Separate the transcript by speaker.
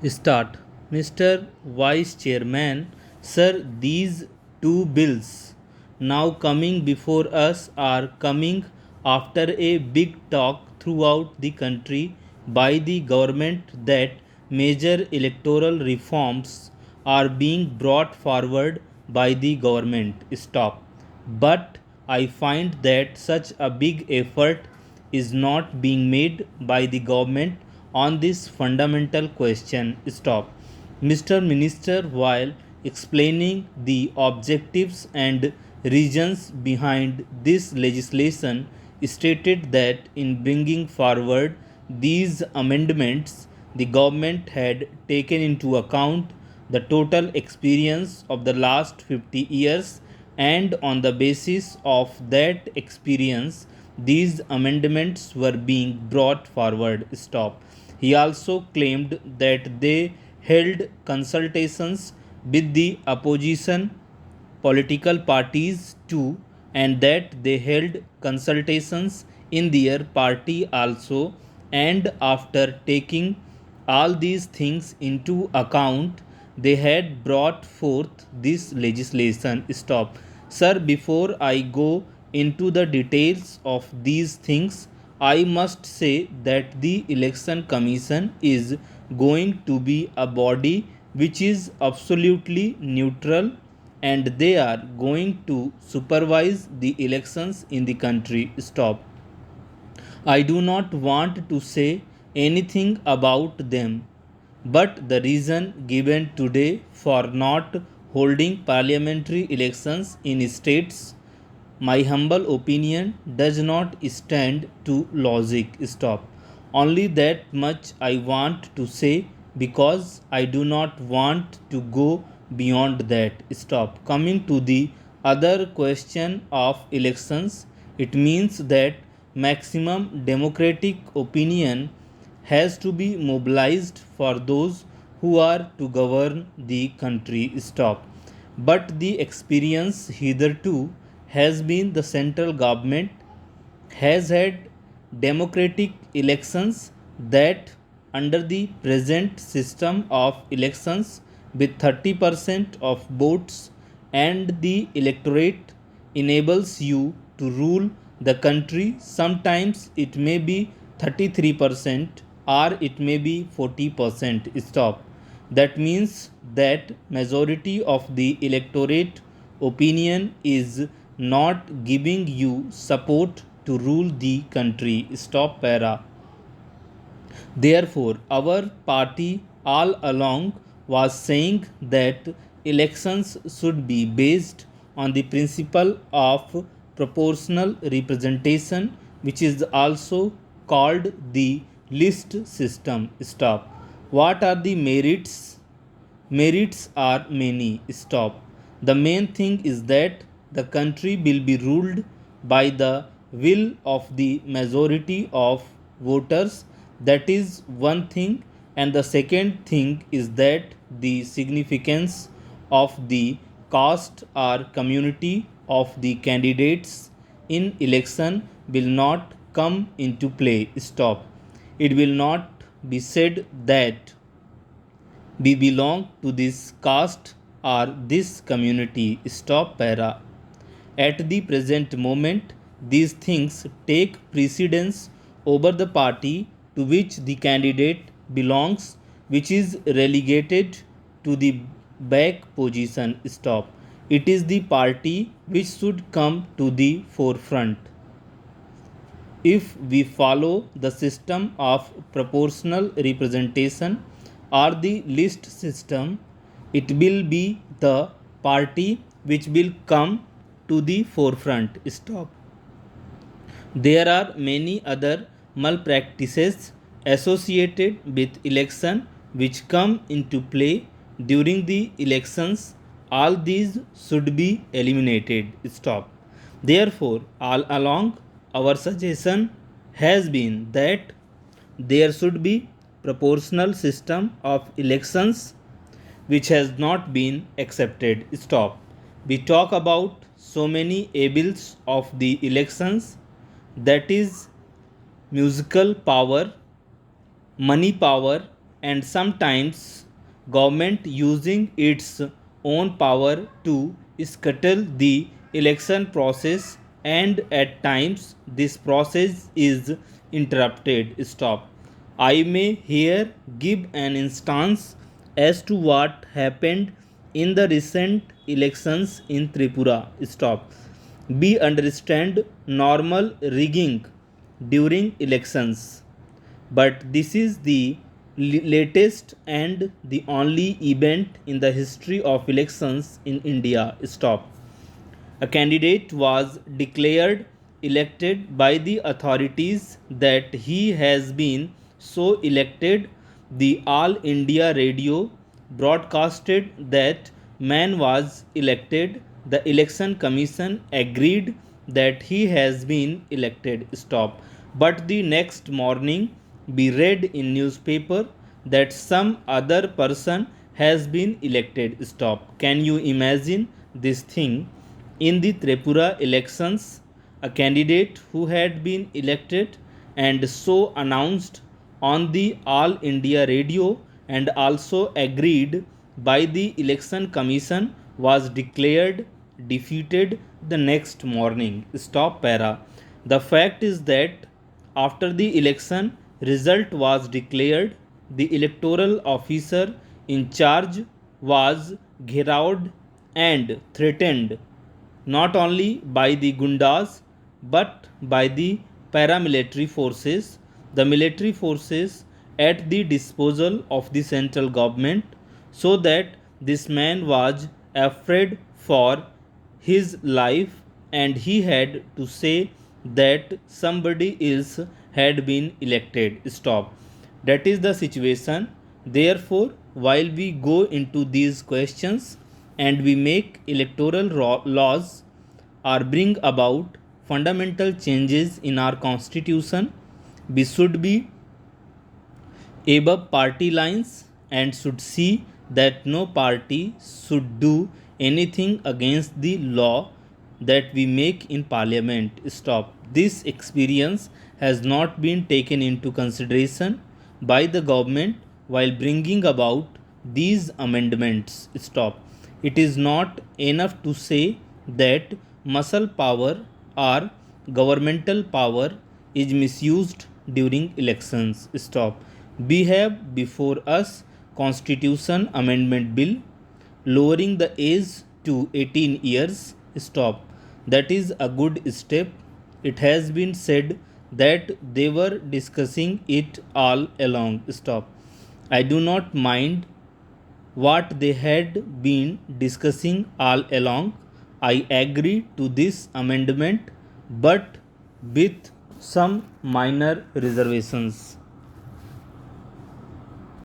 Speaker 1: Start. Mr. Vice Chairman, sir, these two bills now coming before us are coming after a big talk throughout the country by the government that major electoral reforms are being brought forward by the government. Stop. But I find that such a big effort is not being made by the government on this fundamental question. Stop. Mr. Minister, while explaining the objectives and reasons behind this legislation, stated that in bringing forward these amendments, the government had taken into account the total experience of the last 50 years, and on the basis of that experience these amendments were being brought forward. Stop. He also claimed that they held consultations with the opposition political parties too, and that they held consultations in their party also, and after taking all these things into account they had brought forth this legislation. Stop. Sir, before I go into the details of these things, I must say that the election commission is going to be a body which is absolutely neutral, and they are going to supervise the elections in the country. Stop. I do not want to say anything about them, but the reason given today for not holding parliamentary elections in states, my humble opinion, does not stand to logic. Stop. Only that much I want to say, because I do not want to go beyond that. Stop. Coming to the other question of elections, it means that maximum democratic opinion has to be mobilized for those who are to govern the country. Stop. But the experience hitherto has been the central government has had democratic elections, that under the present system of elections with 30% of votes, and the electorate enables you to rule the country. Sometimes it may be 33% or it may be 40%. Stop. That means that majority of the electorate opinion is not giving you support to rule the country. Stop. Para. Therefore, our party all along was saying that elections should be based on the principle of proportional representation, which is also called the list system. Stop. What are the merits? Merits are many. Stop. The main thing is that the country will be ruled by the will of the majority of voters. That is one thing. And the second thing is that the significance of the caste or community of the candidates in election will not come into play. Stop. It will not be said that we belong to this caste or this community. Stop. Para. At the present moment, these things take precedence over the party to which the candidate belongs, which is relegated to the back position. Stop. It is the party which should come to the forefront. If we follow the system of proportional representation or the list system, it will be the party which will come to the forefront. Stop. There are many other malpractices associated with election which come into play during the elections. All these should be eliminated. Stop. Therefore, all along our suggestion has been that there should be proportional system of elections, which has not been accepted. Stop. We talk about so many evils of the elections, that is musical power, money power, and sometimes government using its own power to scuttle the election process, and at times this process is interrupted. Stop. I may here give an instance as to what happened in the recent elections in Tripura. Stop. We understand normal rigging during elections, but this is the latest and the only event in the history of elections in India. Stop. A candidate was declared elected by the authorities that he has been so elected. The All India Radio broadcasted that man was elected. The election commission agreed that he has been elected. Stop. But the next morning we read in newspaper that some other person has been elected. Stop. Can you imagine this thing? In the Tripura elections, a candidate who had been elected and so announced on the All India Radio and also agreed by the election commission was declared defeated the next morning. Stop para. The fact is that after the election result was declared, the electoral officer in charge was gherawed and threatened not only by the Gundas but by the paramilitary forces, the military forces at the disposal of the central government, so that this man was afraid for his life and he had to say that somebody else had been elected. Stop. That is the situation. Therefore, while we go into these questions and we make electoral laws or bring about fundamental changes in our constitution, we should be above party lines and should see that no party should do anything against the law that we make in parliament. Stop. This experience has not been taken into consideration by the government while bringing about these amendments. Stop. It is not enough to say that muscle power or governmental power is misused during elections. Stop. We have before us Constitution Amendment Bill lowering the age to 18 years. Stop. That is a good step. It has been said that they were discussing it all along. Stop. I do not mind what they had been discussing all along. I agree to this amendment, but with some minor reservations.